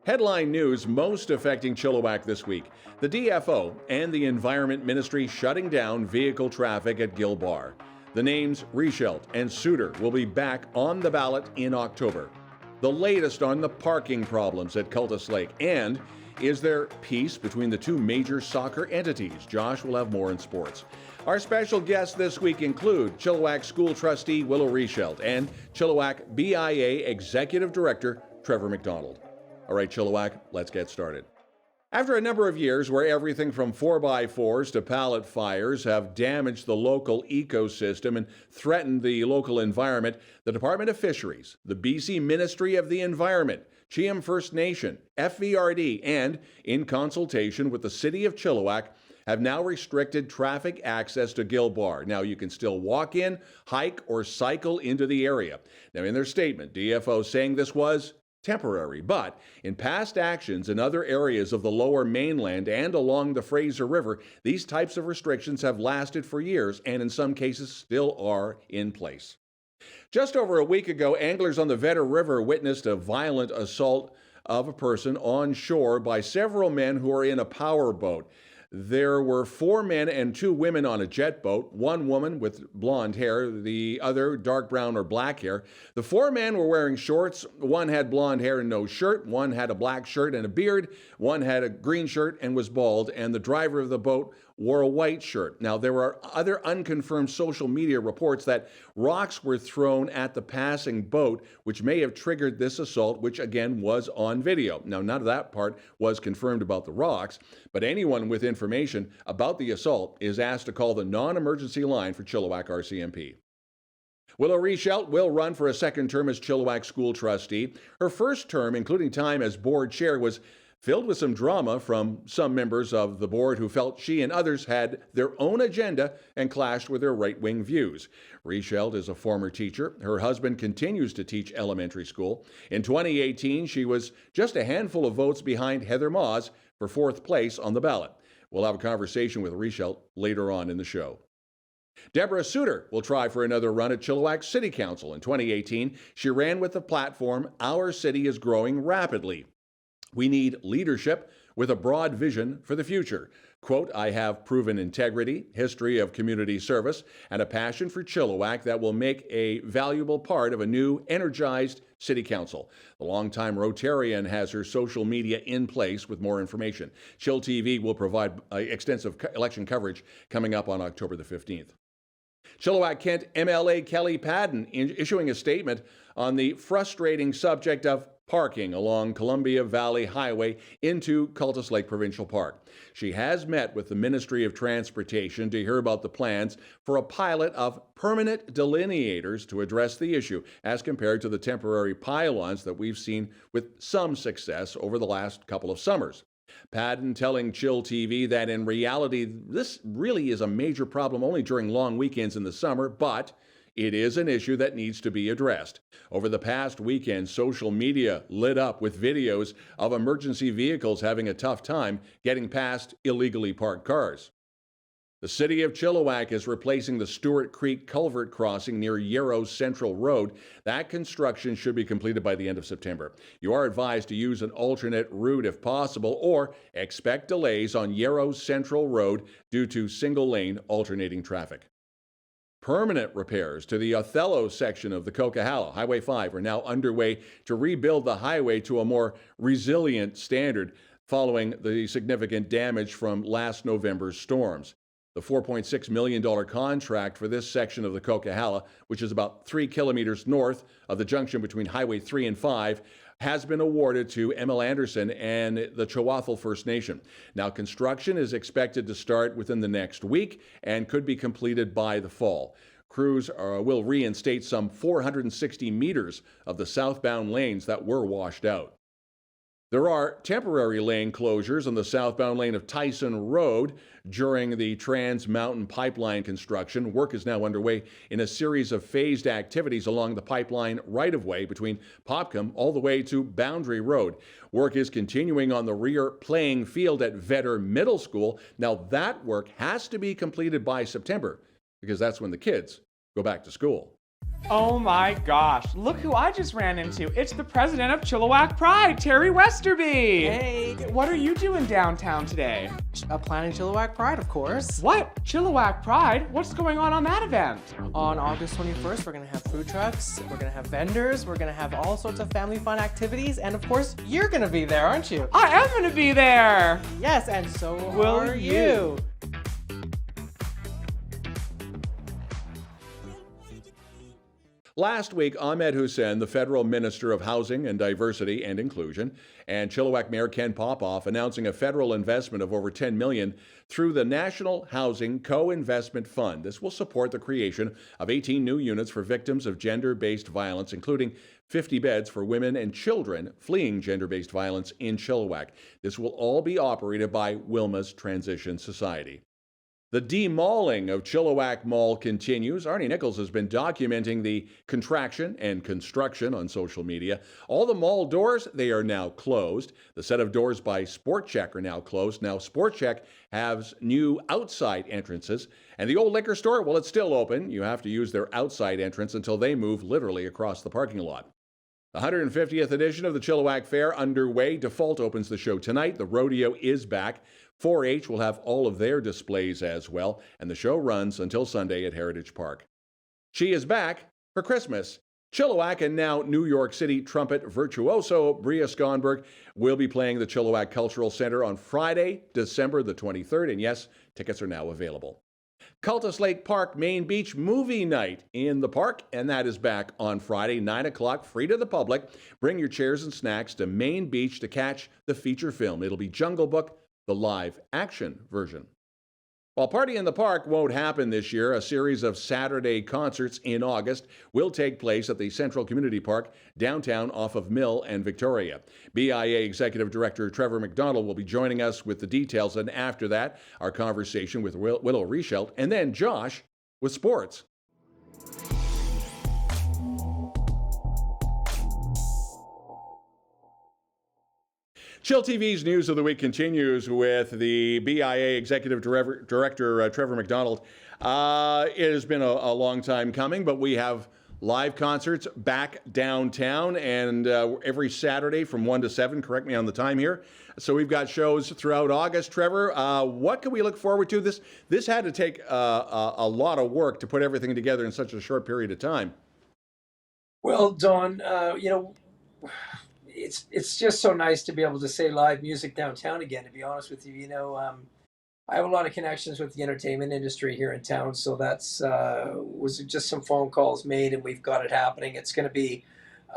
Headline news most affecting Chilliwack this week. The DFO and the Environment Ministry shutting down vehicle traffic at Gill Bar. The names Reichelt and Soutar will be back on the ballot in October. The latest on the parking problems at Cultus Lake. And is there peace between the two major soccer entities? Josh will have more in sports. Our special guests this week include Chilliwack School Trustee Willow Reichelt and Chilliwack BIA Executive Director Trevor McDonald. All right, Chilliwack, let's get started. After a number of years where everything from 4x4s to pallet fires have damaged the local ecosystem and threatened the local environment, the Department of Fisheries, the BC Ministry of the Environment, Chiem First Nation, FVRD, and in consultation with the City of Chilliwack, have now restricted traffic access to Gill Bar. Now, you can still walk in, hike, or cycle into the area. Now, in their statement, DFO saying this was temporary, but in past actions in other areas of the lower mainland and along the Fraser River, these types of restrictions have lasted for years and in some cases still are in place. Just over a week ago, anglers on the Vedder River witnessed a violent assault of a person on shore by several men who are in a power boat. There were 4 men and 2 women on a jet boat, one woman with blonde hair, the other dark brown or black hair. The 4 men were wearing shorts. One had blonde hair and no shirt. One had a black shirt and a beard. One had a green shirt and was bald. And the driver of the boat wore a white shirt. Now, there are other unconfirmed social media reports that rocks were thrown at the passing boat, which may have triggered this assault, which again was on video. Now, none of that part was confirmed about the rocks, but anyone with information about the assault is asked to call the non-emergency line for Chilliwack RCMP. Willow Reichelt will run for a second term as Chilliwack School Trustee. Her first term, including time as board chair, was filled with some drama from some members of the board who felt she and others had their own agenda and clashed with their right-wing views. Reichelt is a former teacher. Her husband continues to teach elementary school. In 2018, she was just a handful of votes behind Heather Maas for 4th place on the ballot. We'll have a conversation with Reichelt later on in the show. Deborah Soutar will try for another run at Chilliwack City Council. In 2018, she ran with the platform, "Our city is growing rapidly. We need leadership with a broad vision for the future." Quote, "I have proven integrity, history of community service, and a passion for Chilliwack that will make a valuable part of a new, energized city council." The longtime Rotarian has her social media in place with more information. chillTV will provide extensive election coverage coming up on October the 15th. Chilliwack Kent MLA Kelly Padden issuing a statement on the frustrating subject of parking along Columbia Valley Highway into Cultus Lake Provincial Park. She has met with the Ministry of Transportation to hear about the plans for a pilot of permanent delineators to address the issue, as compared to the temporary pylons that we've seen with some success over the last couple of summers. Padden telling chillTV that in reality, this really is a major problem only during long weekends in the summer, but it is an issue that needs to be addressed. Over the past weekend, social media lit up with videos of emergency vehicles having a tough time getting past illegally parked cars. The City of Chilliwack is replacing the Stewart Creek culvert crossing near Yarrow Central Road. That construction should be completed by the end of September. You are advised to use an alternate route if possible, or expect delays on Yarrow Central Road due to single-lane alternating traffic. Permanent repairs to the Othello section of the Coquihalla, Highway 5, are now underway to rebuild the highway to a more resilient standard following the significant damage from last November's storms. The $4.6 million contract for this section of the Coquihalla, which is about 3 kilometers north of the junction between Highway 3 and 5, has been awarded to Emil Anderson and the Chawathel First Nation. Now, construction is expected to start within the next week and could be completed by the fall. Crews will reinstate some 460 meters of the southbound lanes that were washed out. There are temporary lane closures on the southbound lane of Tyson Road during the Trans Mountain Pipeline construction. Work is now underway in a series of phased activities along the pipeline right-of-way between Popcom all the way to Boundary Road. Work is continuing on the rear playing field at Vedder Middle School. Now, that work has to be completed by September because that's when the kids go back to school. Oh my gosh, look who I just ran into. It's the president of Chilliwack Pride, Terry Westerby. Hey. What are you doing downtown today? Planning Chilliwack Pride, of course. What? Chilliwack Pride? What's going on that event? On August 21st, we're going to have food trucks, we're going to have vendors, we're going to have all sorts of family fun activities, and of course, you're going to be there, aren't you? I am going to be there. Yes, and so Will are you. Last week, Ahmed Hussein, the federal minister of Housing and Diversity and Inclusion, and Chilliwack Mayor Ken Popoff announcing a federal investment of over $10 million through the National Housing Co-Investment Fund. This will support the creation of 18 new units for victims of gender-based violence, including 50 beds for women and children fleeing gender-based violence in Chilliwack. This will all be operated by Wilma's Transition Society. The demauling of Chilliwack Mall continues. Arnie Nichols has been documenting the contraction and construction on social media. All the mall doors, they are now closed. The set of doors by Sport Chek are now closed. Now Sport Chek has new outside entrances. And the old liquor store, well, it's still open. You have to use their outside entrance until they move literally across the parking lot. The 150th edition of the Chilliwack Fair underway. Default opens the show tonight. The rodeo is back. 4-H will have all of their displays as well, and the show runs until Sunday at Heritage Park. She is back for Christmas. Chilliwack and now New York City trumpet virtuoso Bria Skonberg will be playing the Chilliwack Cultural Center on Friday, December the 23rd, and yes, tickets are now available. Cultus Lake Park Main Beach movie night in the park, and that is back on Friday, 9 o'clock, free to the public. Bring your chairs and snacks to Main Beach to catch the feature film. It'll be Jungle Book, the live action version. While Party in the Park won't happen this year, a series of Saturday concerts in August will take place at the Central Community Park downtown off of Mill and Victoria. BIA Executive Director Trevor McDonald will be joining us with the details, and after that, our conversation with Willow Reichelt, and then Josh with sports. chillTV's News of the Week continues with the BIA Executive Director Trevor McDonald. It has been a long time coming, but we have live concerts back downtown, and every Saturday from 1 to 7, correct me on the time here. So we've got shows throughout August. Trevor, what can we look forward to? This had to take a lot of work to put everything together in such a short period of time. Well, Don, it's just so nice to be able to say live music downtown again, to be honest with you. I have a lot of connections with the entertainment industry here in town, so that's was just some phone calls made, and we've got it happening. It's going to be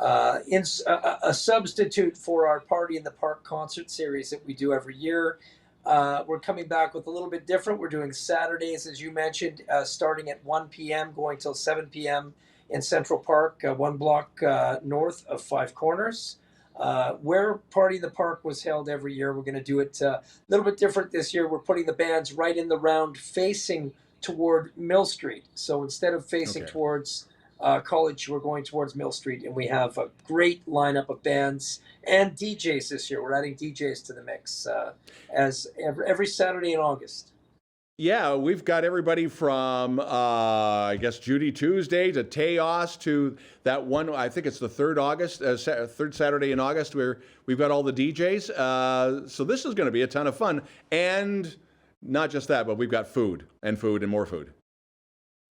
a substitute for our Party in the Park concert series that we do every year. We're coming back with a little bit different. We're doing Saturdays, as you mentioned, starting at 1 p.m., going till 7 p.m. in Central Park, one block north of Five Corners. Where Party in the Park was held every year, we're going to do it a little bit different this year. We're putting the bands right in the round facing toward Mill Street. So instead of facing towards College, we're going towards Mill Street, and we have a great lineup of bands and DJs this year. We're adding DJs to the mix as every Saturday in August. Yeah, we've got everybody from, I guess, Judy Tuesday to Teos to that one, I think it's the 3rd Saturday in August, where we've got all the DJs. So this is going to be a ton of fun. And not just that, but we've got food and more food.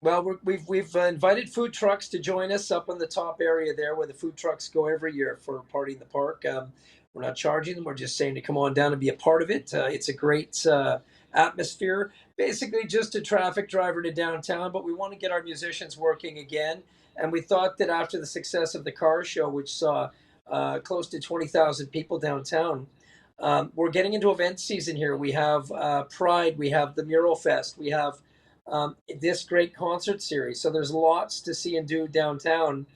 Well, we've invited food trucks to join us up in the top area there where the food trucks go every year for Party in the Park. We're not charging them. We're just saying to come on down and be a part of it. It's a great atmosphere, basically just a traffic driver to downtown, but we want to get our musicians working again. And we thought that after the success of the car show, which saw close to 20,000 people downtown, we're getting into event season here. We have Pride, we have the Mural Fest, we have this great concert series. So there's lots to see and do downtown.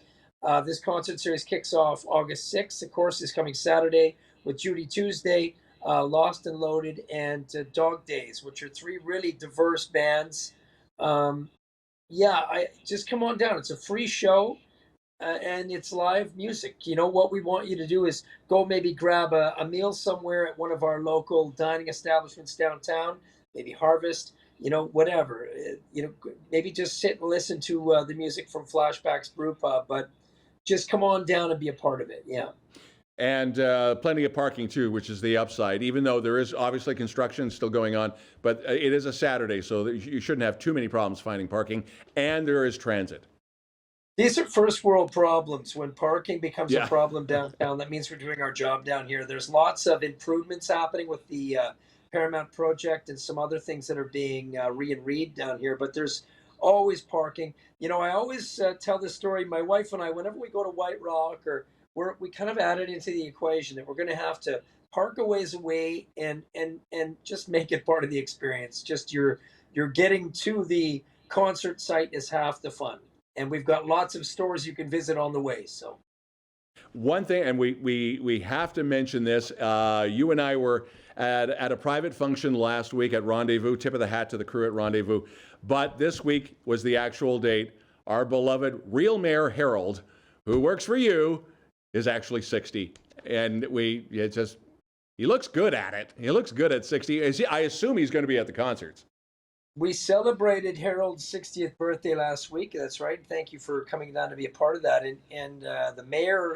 This concert series kicks off August 6th. Of course, is coming Saturday with Judy Tuesday, Lost and Loaded, and Dog Days, which are 3 really diverse bands. I just come on down. It's a free show, and it's live music. What we want you to do is go maybe grab a meal somewhere at one of our local dining establishments downtown, maybe Harvest. whatever. Maybe just sit and listen to the music from Flashbacks Brew Pub, but just come on down and be a part of it. Yeah. And plenty of parking too, which is the upside, even though there is obviously construction still going on, but it is a Saturday, so you shouldn't have too many problems finding parking, and there is transit. These are first world problems. When parking becomes a problem downtown, that means we're doing our job down here. There's lots of improvements happening with the Paramount project and some other things that are being re-and-read down here, but there's always parking. I always tell this story. My wife and I, whenever we go to White Rock, or we kind of added into the equation that we're going to have to park a ways away and just make it part of the experience. Just you're getting to the concert site is half the fun. And we've got lots of stores you can visit on the way. So, one thing, and we have to mention this. You and I were at a private function last week at Rendezvous. Tip of the hat to the crew at Rendezvous. But this week was the actual date. Our beloved real Mayor Harold, who works for you, is actually 60, and he looks good at it. He looks good at 60. I assume he's going to be at the concerts. We celebrated Harold's 60th birthday last week. That's right. Thank you for coming down to be a part of that. And the mayor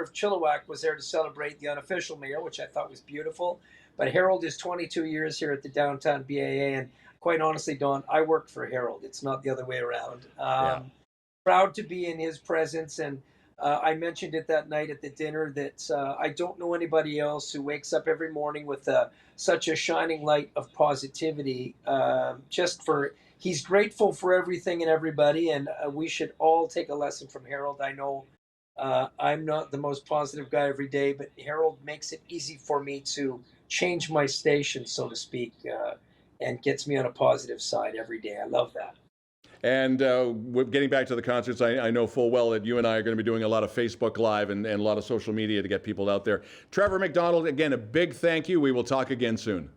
of Chilliwack was there to celebrate the unofficial mayor, which I thought was beautiful. But Harold is 22 years here at the downtown BAA, and quite honestly, Don, I worked for Harold. It's not the other way around. Proud to be in his presence, and I mentioned it that night at the dinner that I don't know anybody else who wakes up every morning with such a shining light of positivity. He's grateful for everything and everybody, and we should all take a lesson from Harold. I know I'm not the most positive guy every day, but Harold makes it easy for me to change my station, so to speak, and gets me on a positive side every day. I love that. And getting back to the concerts, I know full well that you and I are going to be doing a lot of Facebook Live and a lot of social media to get people out there. Trevor McDonald, again, a big thank you. We will talk again soon.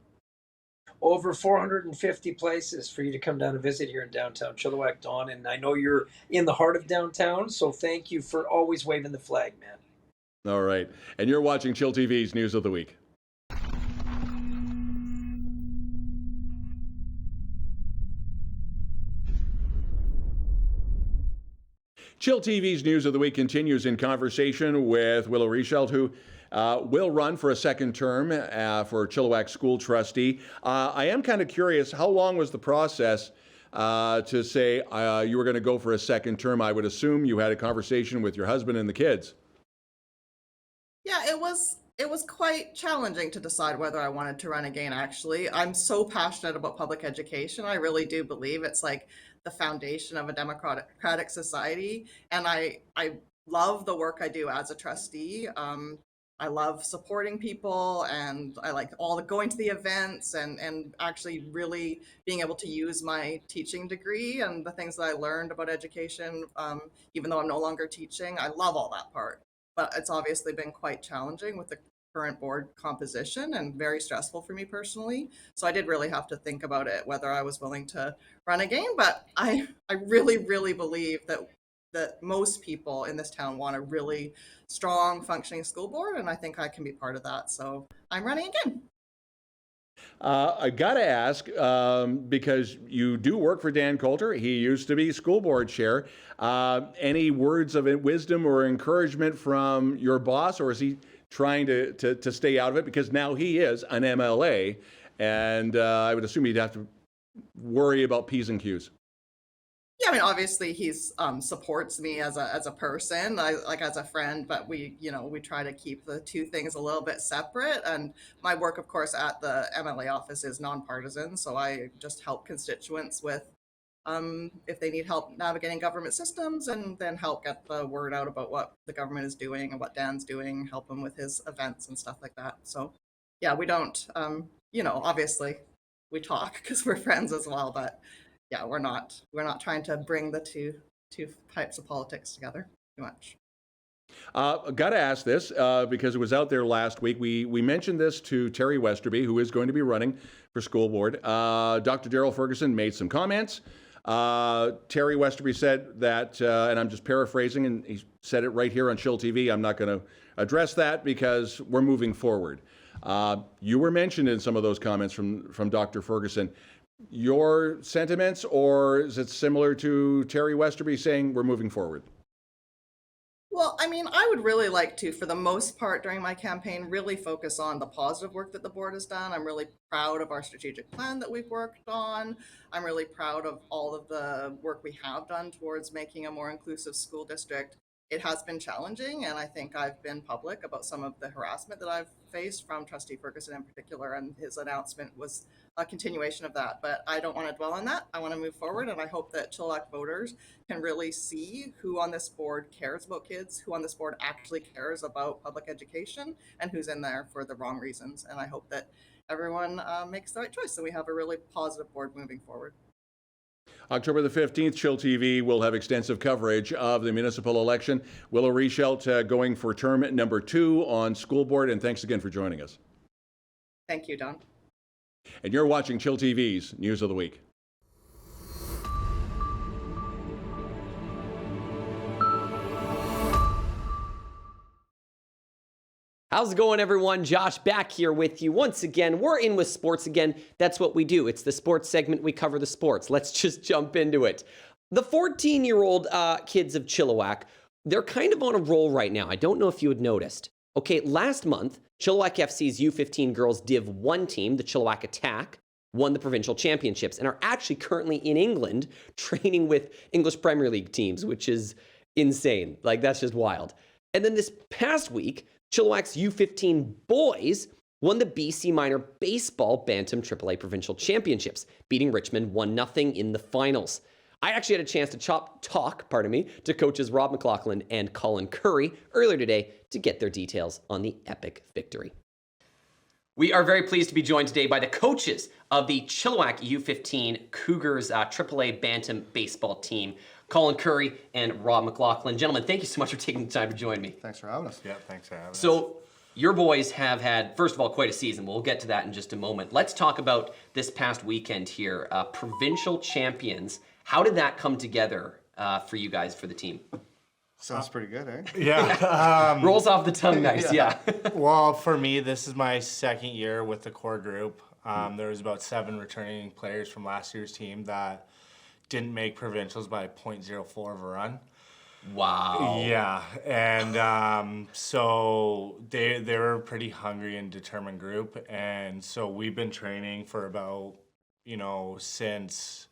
Over 450 places for you to come down and visit here in downtown Chilliwack, Don. And I know you're in the heart of downtown, so thank you for always waving the flag, man. All right. And you're watching Chill TV's News of the Week. Chill TV's News of the Week continues in conversation with Willow Reichelt, who will run for a second term for Chilliwack School Trustee. I am kind of curious, how long was the process to say you were going to go for a second term? I would assume you had a conversation with your husband and the kids. Yeah, it was quite challenging to decide whether I wanted to run again, actually. I'm so passionate about public education. I really do believe it's like the foundation of a democratic society. And I love the work I do as a trustee. I love supporting people, and I like going to the events and actually really being able to use my teaching degree and the things that I learned about education, even though I'm no longer teaching. I love all that part. But it's obviously been quite challenging with the current board composition and very stressful for me personally. So I did really have to think about it, whether I was willing to run again. But I really, really believe that most people in this town want a really strong functioning school board, and I think I can be part of that. So I'm running again. I got to ask, because you do work for Dan Coulter. He used to be school board chair. Any words of wisdom or encouragement from your boss, or is he trying to stay out of it? Because now he is an MLA, and I would assume he'd have to worry about P's and Q's. Yeah, I mean, obviously he's supports me as a person, as a friend, but we try to keep the two things a little bit separate. And my work, of course, at the MLA office is nonpartisan, so I just help constituents with if they need help navigating government systems, and then help get the word out about what the government is doing and what Dan's doing, help him with his events and stuff like that. So yeah, we don't, obviously we talk because we're friends as well, but yeah, we're not trying to bring the two types of politics together too much. Got to ask this because it was out there last week. We mentioned this to Terry Westerby, who is going to be running for school board. Dr. Daryl Ferguson made some comments. Terry Westerby said that, and I'm just paraphrasing, and he said it right here on Chill TV. I'm not going to address that because we're moving forward. You were mentioned in some of those comments from Dr. Ferguson. your sentiments, or is it similar to Terry Westerby saying we're moving forward? Well, I mean, I would really like to, for the most part during my campaign, really focus on the positive work that the board has done. I'm really proud of our strategic plan that we've worked on. I'm really proud of all of the work we have done towards making a more inclusive school district. It has been challenging, and I think I've been public about some of the harassment that I've faced from Trustee Ferguson in particular, and his announcement was a continuation of that. But I don't want to dwell on that. I want to move forward, and I hope that Chilliwack voters can really see who on this board cares about kids, who on this board actually cares about public education, and who's in there for the wrong reasons. And I hope that everyone makes the right choice, so we have a really positive board moving forward. October the 15th, chillTV will have extensive coverage of the municipal election. Willow Reichelt going for term number 2 on school board, and thanks again for joining us. Thank you, Don. And you're watching chillTV's News of the Week. How's it going, everyone? Josh back here with you once again. We're in with sports again. That's what we do. It's the sports segment. We cover the sports. Let's just jump into it. The 14-year-old kids of Chilliwack, they're kind of on a roll right now. I don't know if you had noticed. Okay, last month, Chilliwack FC's U15 girls Div 1 team, the Chilliwack Attack, won the provincial championships and are actually currently in England training with English Premier League teams, which is insane. Like, that's just wild. And then this past week, Chilliwack's U15 boys won the BC Minor Baseball Bantam AAA Provincial Championships, beating Richmond 1-0 in the finals. I actually had a chance to talk to coaches Rob McLachlan and Colin Currie earlier today to get their details on the epic victory. We are very pleased to be joined today by the coaches of the Chilliwack U15 Cougars AAA Bantam baseball team, Colin Currie and Rob McLachlan. Gentlemen, thank you so much for taking the time to join me. Thanks for having us. Yeah, thanks for having us. So, your boys have had, first of all, quite a season. We'll get to that in just a moment. Let's talk about this past weekend here. Provincial champions. How did that come together for you guys, for the team? Sounds pretty good, eh? Yeah. Rolls off the tongue nice, yeah. Well, for me, this is my second year with the core group. There was about 7 returning players from last year's team that didn't make provincials by 0.04 of a run. Wow. Yeah, and so they were a pretty hungry and determined group, and so we've been training for about, since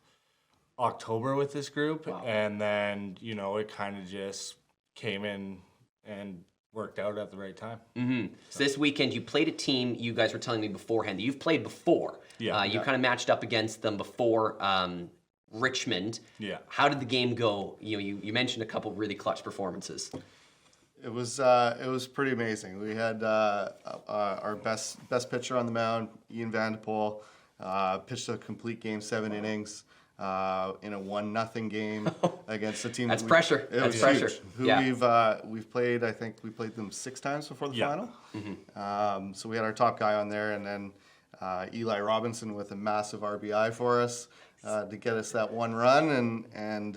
October with this group. Wow. And then, it kind of just came in and worked out at the right time. Mm-hmm. So this weekend you played a team you guys were telling me beforehand that you've played before. Yeah. You kind of matched up against them before Richmond. Yeah. How did the game go? You mentioned a couple really clutch performances. It was pretty amazing. We had our best pitcher on the mound, Ian Vanderpool, pitched a complete game, 7 innings. In a 1-0 game against a team. That's pressure. It was pressure. Huge. Who we've played. I think we played them 6 times before the final. Mm-hmm. So we had our top guy on there, and then Eli Robinson with a massive RBI for us to get us that 1 run, and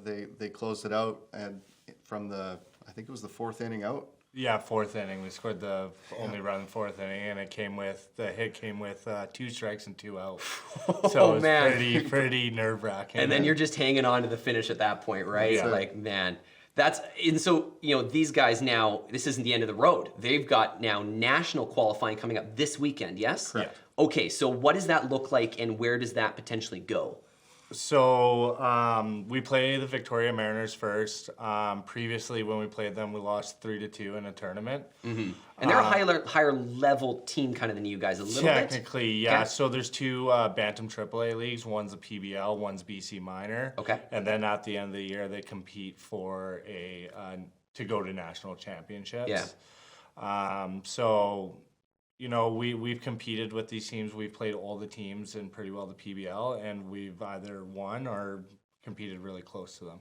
they closed it out. And from I think it was the 4th inning out. Yeah, 4th inning. We scored the only run in the 4th inning, and the hit came with 2 strikes and 2 out. So it was pretty nerve-wracking. And then you're just hanging on to the finish at that point, right? Yeah. Like, man. And so, these guys now, this isn't the end of the road. They've got now national qualifying coming up this weekend, yes? Correct. Okay, so what does that look like, and where does that potentially go? So we play the Victoria Mariners first. Previously, when we played them, we lost 3-2 in a tournament. Mm-hmm. And they're a higher level team kind of than you guys a little bit? Technically, yeah. Okay. So there's 2 Bantam AAA leagues. One's a PBL, one's BC Minor. Okay. And then at the end of the year, they compete for to go to national championships. Yeah. So... we've competed with these teams. We've played all the teams in pretty well the PBL, and we've either won or competed really close to them.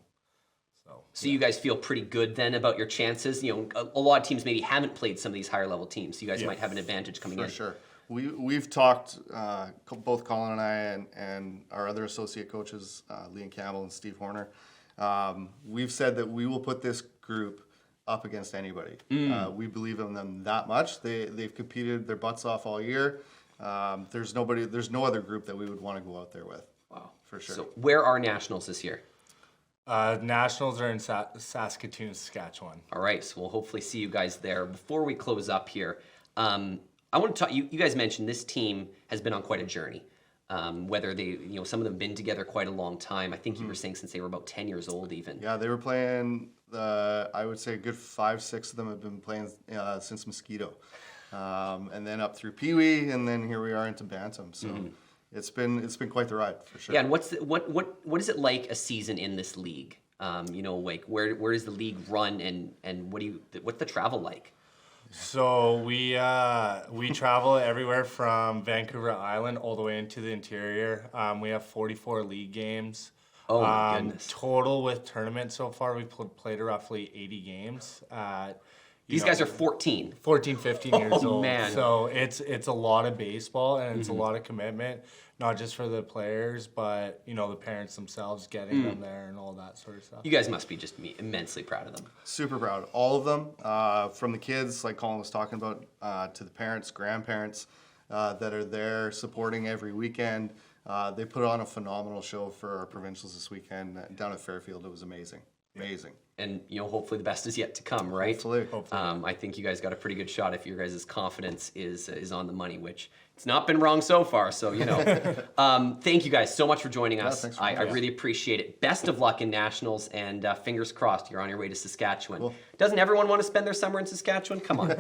So you guys feel pretty good then about your chances? A lot of teams maybe haven't played some of these higher level teams. So you guys might have an advantage coming in. For sure. We've talked, both Colin and I and our other associate coaches, Liam Campbell and Steve Horner. We've said that we will put this group up against anybody. We believe in them that much. They've competed their butts off all year. There's no other group that we would want to go out there with. Wow. For sure. So where are nationals this year? Nationals are in Saskatoon, Saskatchewan. All right, so we'll hopefully see you guys there. Before we close up here, I want to talk. You guys mentioned this team has been on quite a journey. Whether they, some of them have been together quite a long time. I think you were saying since they were about 10 years old, even. Yeah, they were playing. I would say a good 5-6 of them have been playing since Mosquito, and then up through Pee Wee, and then here we are into Bantam. So. It's been quite the ride for sure. Yeah, and what is it like a season in this league? Like where does the league run, and what's the travel like? So we travel everywhere from Vancouver Island all the way into the interior. We have 44 league games. Oh my goodness! Total with tournament so far, we've played roughly 80 games. These guys are 14, 15 years old. Man. So it's a lot of baseball, and it's a lot of commitment, not just for the players, but the parents themselves getting them there and all that sort of stuff. You guys must be just immensely proud of them. Super proud. All of them, from the kids, like Colin was talking about, to the parents, grandparents that are there supporting every weekend. They put on a phenomenal show for our provincials this weekend down at Fairfield. It was amazing. Amazing. And hopefully the best is yet to come, right? Hopefully. I think you guys got a pretty good shot if your guys' confidence is on the money, which it's not been wrong so far. So thank you guys so much for joining us. Thanks for I really appreciate it. Best of luck in nationals, and fingers crossed you're on your way to Saskatchewan. Cool. Doesn't everyone want to spend their summer in Saskatchewan? Come on.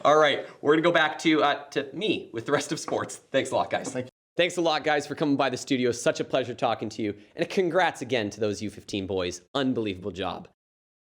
All right, we're gonna go back to me with the rest of sports. Thanks a lot, guys. Thank you. Thanks a lot, guys, for coming by the studio. Such a pleasure talking to you. And congrats again to those U15 boys. Unbelievable job.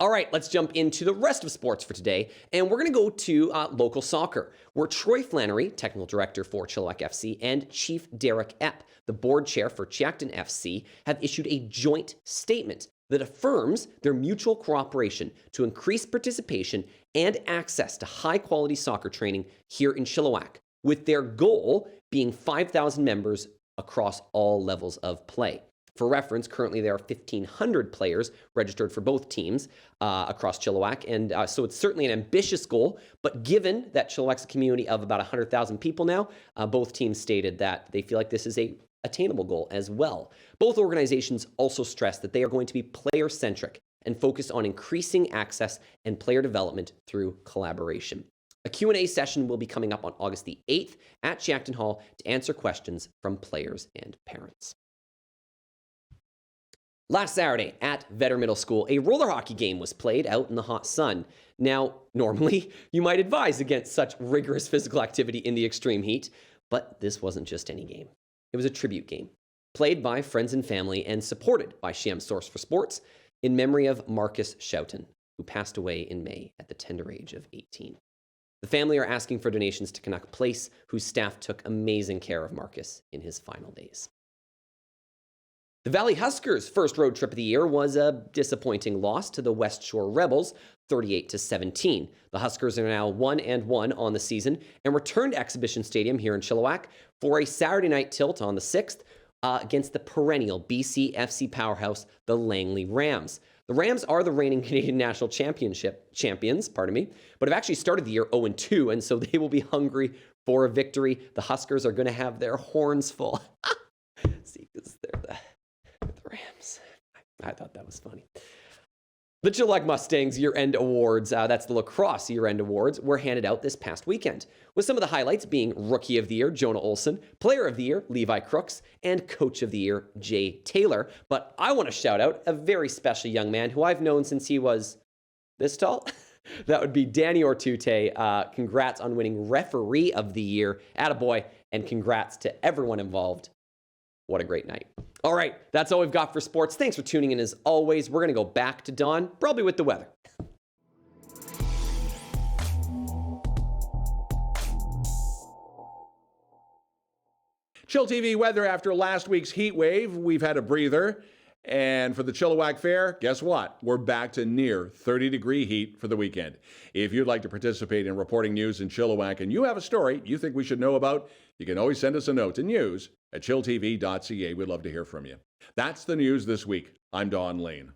All right, let's jump into the rest of sports for today. And we're going to go to local soccer, where Troy Flannery, technical director for Chilliwack FC, and Chief Derek Epp, the board chair for Chiacton FC, have issued a joint statement that affirms their mutual cooperation to increase participation and access to high-quality soccer training here in Chilliwack, with their goal being 5,000 members across all levels of play. For reference, currently there are 1,500 players registered for both teams across Chilliwack, and so it's certainly an ambitious goal, but given that Chilliwack's a community of about 100,000 people now, both teams stated that they feel like this is a attainable goal as well. Both organizations also stress that they are going to be player-centric and focus on increasing access and player development through collaboration. A Q&A session will be coming up on August the 8th at Chiacton Hall to answer questions from players and parents. Last Saturday at Vetter Middle School, a roller hockey game was played out in the hot sun. Now, normally, you might advise against such rigorous physical activity in the extreme heat, but this wasn't just any game. It was a tribute game, played by friends and family and supported by Sham Source for Sports in memory of Marcus Schouten, who passed away in May at the tender age of 18. The family are asking for donations to Canuck Place, whose staff took amazing care of Marcus in his final days. The Valley Huskers' first road trip of the year was a disappointing loss to the West Shore Rebels, 38-17. The Huskers are now 1-1 on the season and returned to Exhibition Stadium here in Chilliwack for a Saturday night tilt on the 6th against the perennial BC FC powerhouse, the Langley Rams. The Rams are the reigning Canadian National champions, but have actually started the year 0-2, and so they will be hungry for a victory. The Huskers are going to have their horns full. See, because they're the Rams. I thought that was funny. The Chilliwack Mustangs year-end awards, that's the lacrosse year-end awards, were handed out this past weekend, with some of the highlights being Rookie of the Year, Jonah Olson, Player of the Year, Levi Crooks, and Coach of the Year, Jay Taylor. But I want to shout out a very special young man who I've known since he was this tall. That would be Danny Ortute. Congrats on winning Referee of the Year. Attaboy, and congrats to everyone involved. What a great night. All right, that's all we've got for sports. Thanks for tuning in as always. We're going to go back to Don, probably with the weather. chillTV weather after last week's heat wave. We've had a breather. And for the Chilliwack Fair, guess what? We're back to near 30-degree heat for the weekend. If you'd like to participate in reporting news in Chilliwack and you have a story you think we should know about, you can always send us a note to news@chilltv.ca. We'd love to hear from you. That's the news this week. I'm Don Lehn.